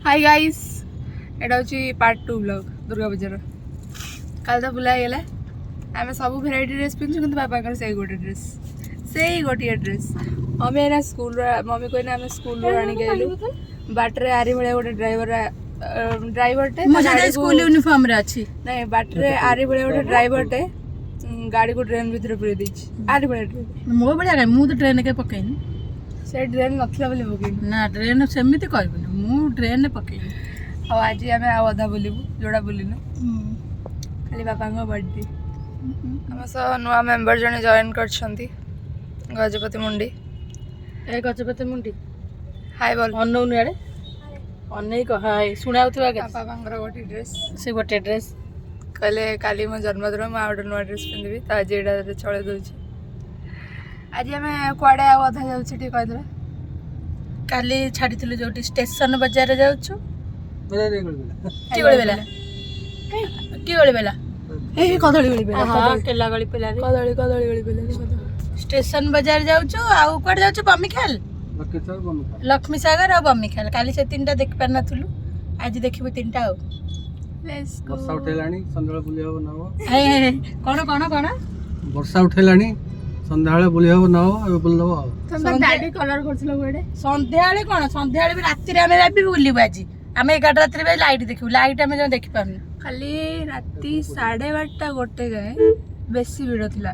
Hi guys एटा हूँ part 2 blog Durga पूजार कल तो बुला गला आम सब भेराइटी ड्रेस पिंधु कि बाबा से गोटे ड्रेस से गोटे ड्रेस मम्मी एना स्कूल मम्मी कहना आम स्कूल आनिक आइलु बाटर आरी भाया गोटे ड्राइवरटे स्कूल यूनिफॉर्म रे अछि नहीं बाटर आरी भाया गोटे ड्राइवरटे गाड़ी को ट्रेन भीतर पूरे देछि आरी भाया ट्रेन मो बड़िया मु तो ट्रेन के पकैनी से ट्रेन नथला बोली पकैनी ना ट्रेन सेमिति कहबनी मु ट्रेन पकैनी ଆଉ ଆଜି ଆମେ ଆଉ ଅଧା ବୁଲିବୁ ଯୋଡ଼ା ବୁଲିନୁ ଖାଲି ବାପାଙ୍କ ବର୍ଥଡେ ଆମ ସହ ନୂଆ ମେମ୍ବର ଜଣେ ଜଏନ୍ କରିଛନ୍ତି ଗଜପତି ମୁଣ୍ଡି ଏ ଗଜପତି ମୁଣ୍ଡି ହାଇ ବୋଲ ଅନଉନି ଆଡ଼େ ଅନେଇ କହ ହାଇ ଶୁଣାଉଥିବା ବାପାଙ୍କର ଗୋଟେ ଡ୍ରେସ୍ ସେ ଗୋଟେ ଡ୍ରେସ୍ କହିଲେ କାଲି ମୋ ଜନ୍ମଦିନ ମୁଁ ଆଉ ଗୋଟେ ନୂଆ ଡ୍ରେସ୍ ପିନ୍ଧିବି ତ ଆଜି ଏଇଟା ଚଳେଇ ଦେଉଛି ଆଜି ଆମେ କୁଆଡ଼େ ଆଉ ଅଧା ଯାଉଛୁ ଟିକେ କହିଦେବା କାଲି ଛାଡ଼ିଥିଲୁ ଯୋଉଠି ଷ୍ଟେସନ ବଜାରରେ ଯାଉଛୁ କଦଳୀ ଗଳି स्टेशन बाजार जाऊछु आउ कोड जाऊछु बम्मीखाल लक्ष्मी सागर और बम्मीखाल काली से तीनटा देख पार नथुलु आज देखिबो तीनटा आउ लेट्स गो वर्षा उठेलानी संध्याळे बुली हबो न हो ए कोन वर्षा उठेलानी संध्याळे बुली हबो न हो ए बुल दबो तुम दाढ़ी कलर करछलो गोडे संध्याळे भी रात्रि रे आमे जाबी बुलिबो आज आमे 11 रात्रि बे लाइट देखिबो लाइट आमे जो देखि पारनु खाली राती 12:30 गोटे जाए बेसी भीड़ थिला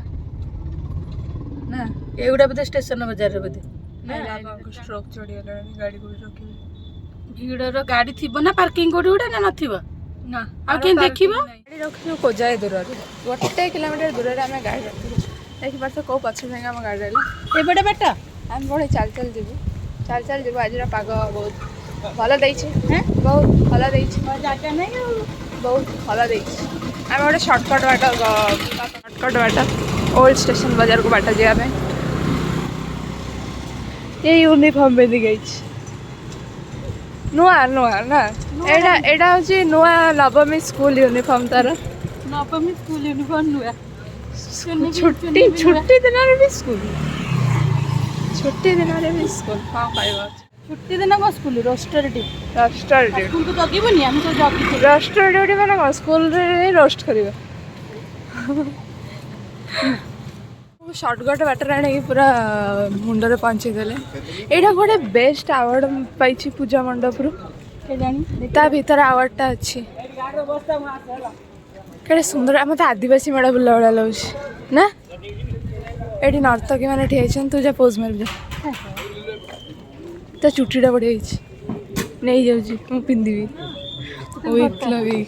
ना एगुडा बते स्टेशन बाजार रे बते ना स्ट्रोक चढ़ी गला गाड़ी को रखी भीड़ रो गाड़ी थिबो ना पार्किंग कोडी उडा ना नथिबो ना आ केन देखिबो गाड़ी रखियो को जाए दूर रे 1 किलोमीटर दूर रे हमें गाड़ी रखी देखि बार तो को पछ संगे हम गाड़ी रे ए बडे बेटा हम बड़े चल जेबू आज रा पाग बहुत भल देछि हैं बहुत भल देछि जागा नै बहुत भल देछि हम गोटे शॉर्टकट बाट ओल्ड स्टेशन बाजार को बाट जाबे ये यूनिफॉर्म पे दी गई नुआ ना एडा होची नुआ नवमी स्कूल यूनिफॉर्म तार नवमी स्कूल यूनिफॉर्म नुआ छुट्टी दिन रे भी स्कूल हां पाइबा छुट्टी दिन को स्कूल रोस्टर डी स्कूल को जगिबनी हम तो जगी रोस्टर ड्यूटी माने स्कूल रे रोस्ट करिबा शॉर्टकट बाटर आने पूरा मुंडरे पहुंची देले एटा गोटे बेस्ट अवार्ड पाइछि पूजा मंडप रु के जानी ता भीतर अवार्ड ता अछि केडे सुंदर मते आदिवासी मेळा बुला बडा लाउछि ना एडी नर्तकी माने ठेछन तू जा पोज मार जा ता चुटीडा बडे हिच नहीं जाउछि मु पिंदिबी विथ लवी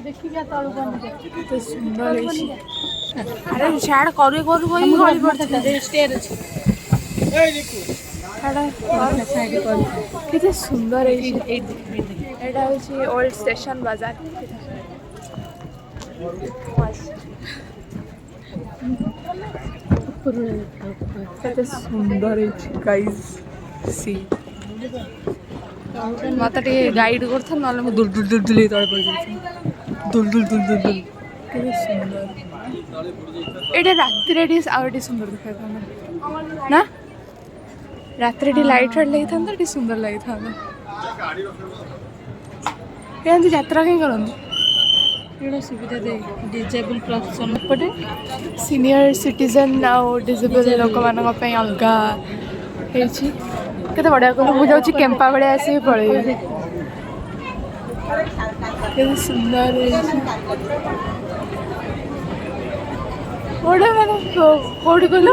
देखि जा तळु बन तो सुंदर हिच अरे शाड करू कोई गली पड़ता स्टेयर अछि ए देखो शाड साइड कर किते सुंदर हिच एटा होछि ओल्ड स्टेशन बाजार किते सुंदर हिच गाइस सी मत गाइड करथ नले मु दुल दुल दुल दुल तळे पड़ जाय दुल दुल दुल दुल दुल केते सुंदर एटा रात्रि रे आउटी सुंदर दिखाय था ना रात्रि रे लाइट फाइट लगी था टी सुंदर लगी था केंती यात्रा के करन एटा सुविधा दे डिजेबल पर्सन पटे सीनियर सिटीजन आउ डिजेबल लोक मानक पे अलगा हेछि केते बडा को मु जाउछि केम्पा बडे आसी पळेबे केते सुंदर हेछि ओडा माने कोडी कोलो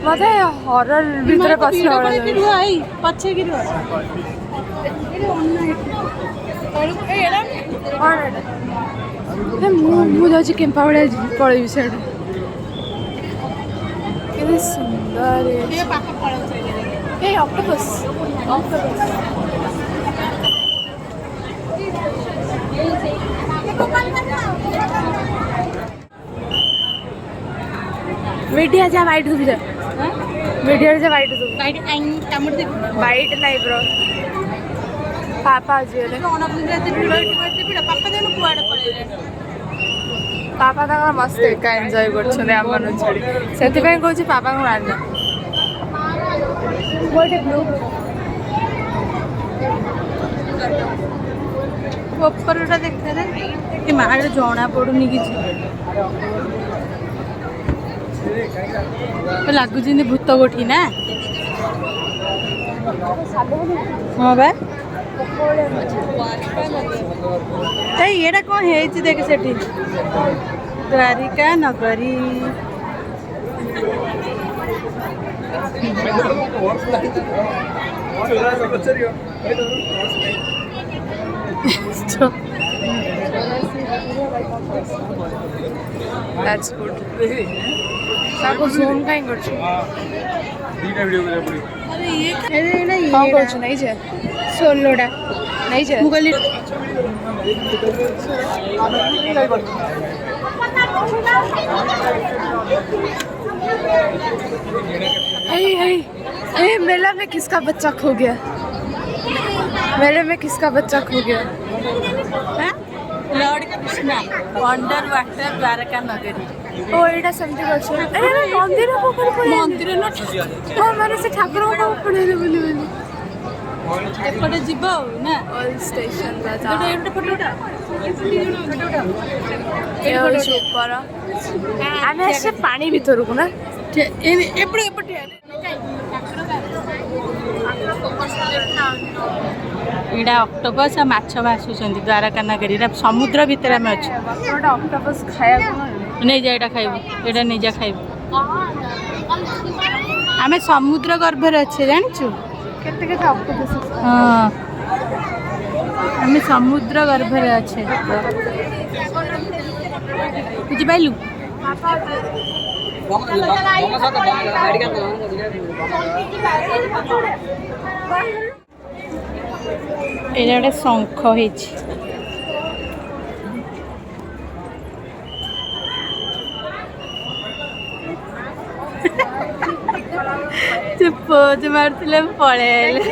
मते हॉरर भीतर पछला वाला आई पछे गिरो मु जाउछि केम्पा बडे पळेबे सेड केते सुंदर ये पापा पळौ ए ऑक्टोपस मीडिया जा वाइट हो जा मीडिया जा वाइट हो वाइट आई कामड़ दे वाइट नहीं ब्रो पापा जे ओना बुझाते भिड़ पापा देनु कुआडे पळेले पापा ताका मस्त एका एन्जॉय करछले आम मन छडी सेति पय कहूची पापा को आना ଉପରଟା ଦେଖାରେ ଏ ମାଆରେ ଜଣା ପଡୁନି କିଛି ଲାଗୁଛି ଯେମିତି ଭୂତ କୋଠି ନା। ହଁ ବା ଏଇଟା କ'ଣ ହେଇଛି ଦେଖ ସେଠି ଦ୍ୱାରିକା ନଗରୀ। That's good. ତାକୁ zoom କାଇଁ କରୁଛୁ? କ'ଣ କରୁଛୁ? ନେଇଯା ଷୋଲୋଟା ନେଇଯା। ମୁଁ କହିଲି हे मेला में किसका बच्चा खो गया? मेले में किसका बच्चा खो गया? Lord Krishna under water Dwarka नगरी। ओ एटा सेमती करछ। अरे मंदिर ऊपर पड़े मंदिर न हां माने से ठाकुर को पड़े बोली एपटे जीवो ना ऑल स्टेशन बाजार एटा फोटोटा ए होछ ऊपर आमे से पानी भीतर को ना एपटे एपटे इड़ा ऑक्टोपस आ माछ भासुचंदी द्वारका नगरी समुद्र भीतर आमे अछि ऑक्टोपस खाया नहीं जा एटा खाइबो एटा नहीं जा खाइबो आमे समुद्र गर्भर अच्छे जानिछु केते केते ऑक्टोपस हां आमे समुद्र गर्भर अच्छे बुझि पाइलु एटा गोटे शंख ହେଇଛି पोज मारथिले पळेले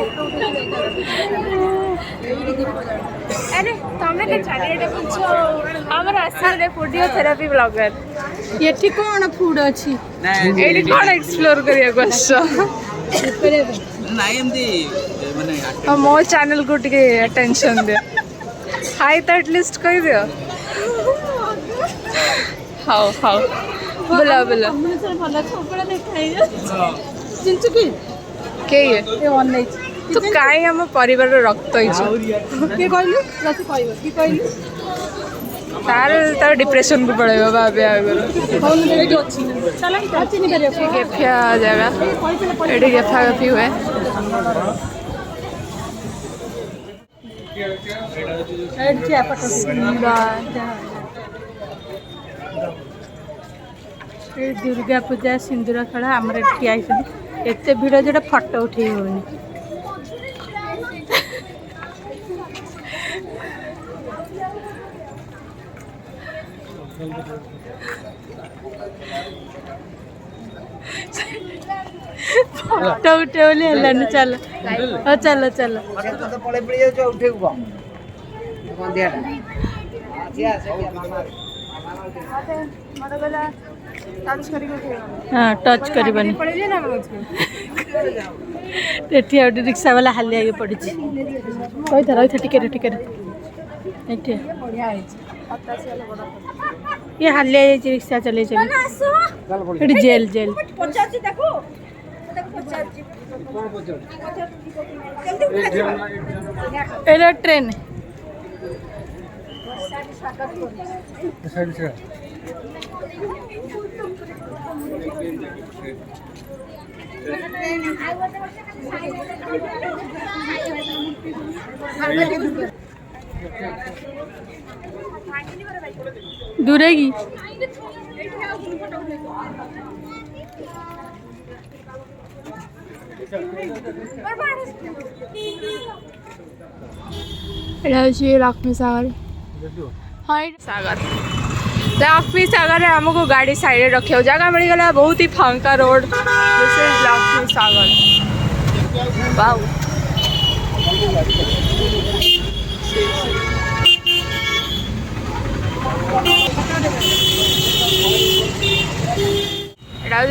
अरे तमे के चारिएटा पूछो हमर आसार रे फोडियो थेरेपी ब्लॉगर एठी कोन फूड अछि एडी कोन एक्सप्लोर करिया क्वेश्चन ନାଇଁ ଏମିତି ମାନେ मो चैनल को टिके अटेंशन दे हाय तो एटलीस्ट कह दियो हाउ हाउ बोला बोला भला छोपड़ा देखाई जिंचु की के ये ए ऑनलाइन तू काई हम परिवार रक्त होइछ के कहलु रति कहबो की कहलु तार तार डिप्रेशन को पड़ेगा बाबे आगर कौन मेरे जो अच्छी चला की अच्छी नहीं करियो गेफिया जगह एडी गेफा गफी हुए एड क्या पटो ए दुर्गा पूजा सिंदूर खेला हमर एठी आइछन एते भिड़ जेटा फोटो उठेई होनी फोटो उठे बोले हेलानी चलो हाँ चलो चलो हाँ टच करबनी एठी आउट रिक्शा वाला हाली आगे पड़ी कही था रही टिकेट टिकेट एठी ये हाली आई रिक्शा चले चले एठी जेल जेल एला ट्रेन दूरेगी लक्ष्मी सागर हाँ सागर लक्ष्मी सागर आमको गाड़ी साइड रखा जगह मिलगला बहुत ही फांका road this is Lakshmi Sagar wow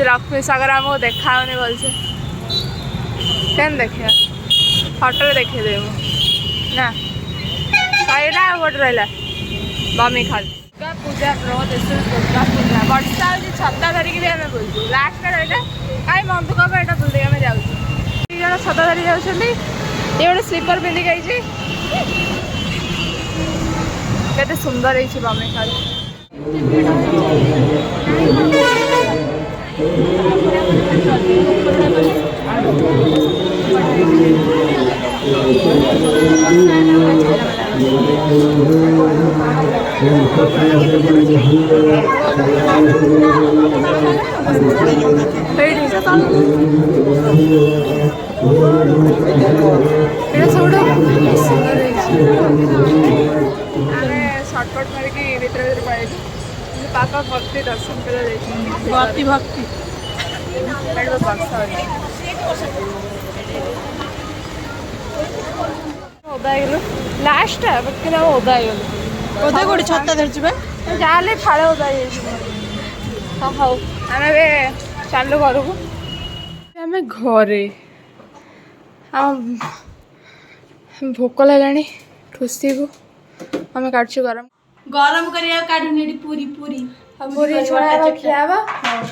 Lakshmi Sagar आमको देखा भल से କେନ୍ ଦେଖିବା ଫଟୋରେ ଦେଖେଇଦେବୁ ନା ସଇଲା ଆଉ ଗୋଟେ ରହିଲା Bomikhal. Durga Puja bro this is Durga Puja. ବର୍ଷା ହେଉଛି ଛତା ଧରିକି ବି ଆମେ ବୁଲୁଛୁ। ଲାଷ୍ଟରେ ରହିଲା କାହିଁ ମନ ଦୁଃଖ ହେବ ଏଇଟା ବୁଲିଦେଇ ଆମେ ଯାଉଛୁ। 2 ଜଣ ଛତା ଧରି ଯାଉଛନ୍ତି। ଇଏ ଗୋଟେ ସ୍ଲିପର ପିନ୍ଧିକି ଆଇଛି। କେତେ ସୁନ୍ଦର ହେଇଛି ବମିଖାଲ। ଏଇଟା ସବୁଠୁ ସୁନ୍ଦର ହେଇଛି। ଆମେ ସର୍ଟକଟ୍ ମାରିକି ଭିତରେ ପଳେଇଛୁ କିନ୍ତୁ ପାପା ଭକ୍ତି ଦର୍ଶନ କରିବା ଯାଇଛନ୍ତି। ଭକ୍ତି ବର୍ଷା ହେଉଛି। ଓଦା ହେଇଗଲୁ ଲାଷ୍ଟ କିନ୍ତୁ ଆମେ ଓଦା ହେଇଗଲୁ। ଓଦା କୋଉଠି ଛତା ଧରିଛୁ ବା ଯାହାହେଲେ ଫାଳେ ଓଦା ହେଇଯାଇଛି। ହଁ ହଉ ଆମେ ଏବେ ଚାଲୁ ଘରକୁ। ଆମେ ଘରେ ଭୋକ ଲାଗିଲାଣି। ଠୁସିକୁ ଆମେ କାଟୁଛୁ ଗରମ କରିବାକୁ କାଢୁନି ଏଠି ପୁରୀ ପୁରୀ ପୁରୀ ଛଣା ହେବ ଖିଆ ହେବ।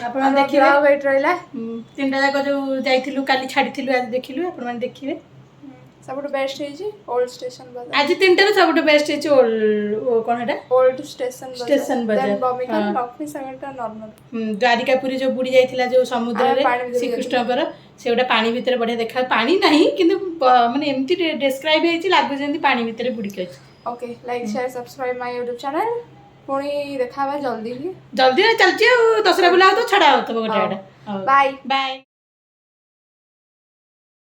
ଆପଣ ଦେଖିବେ ୱେଟ୍ ରହିଲା 3ଟା ଯାକ ଯୋଉ ଯାଇଥିଲୁ କାଲି ଛାଡ଼ିଥିଲୁ ଆଜି ଦେଖିଲୁ ଆପଣମାନେ ଦେଖିବେ। ସବୁଠୁ ବେଷ୍ଟ ହେଇଛି ଓଲ୍ଡ ଷ୍ଟେସନ ବଜାର। ଆଜି 3ଟାରୁ ସବୁଠୁ ବେଷ୍ଟ ହେଇଛି କ'ଣ ଏଟା ଓଲ୍ଡ ଷ୍ଟେସନ ବଜାର। ଲକ୍ଷ୍ମୀ ସାଗରଟା ନର୍ମାଲ। ଦ୍ୱାରିକା ପୁରୀ ଯୋଉ ବୁଡ଼ି ଯାଇଥିଲା ଯୋଉ ସମୁଦ୍ରରେ ଶ୍ରୀକୃଷ୍ଣଙ୍କର ସେଗୁଡ଼ା ପାଣି ଭିତରେ ବଢ଼ିଆ ଦେଖା ପାଣି ନାହିଁ କିନ୍ତୁ ମାନେ ଏମିତି ଡେସ୍କ୍ରାଇବ୍ ହେଇଛି ଲାଗୁଛି ଯେମିତି ପାଣି ଭିତରେ ବୁଡ଼ିକି ଅଛି। ଓକେ ଲାଇକ୍ ସେୟାର ସବସ୍କ୍ରାଇବ୍ ମାଇ ୟୁଟ୍ୟୁବ୍ ଚ୍ୟାନେଲ୍। ପୁଣି ଦେଖା ହେବା ଜଲ୍ଦି ଚାଲିଛି ଆଉ ଦଶହରା ବୁଲା ହଉଥିବ ଛଡ଼ା ହଉଥିବ ଗୋଟେ ବାଏ।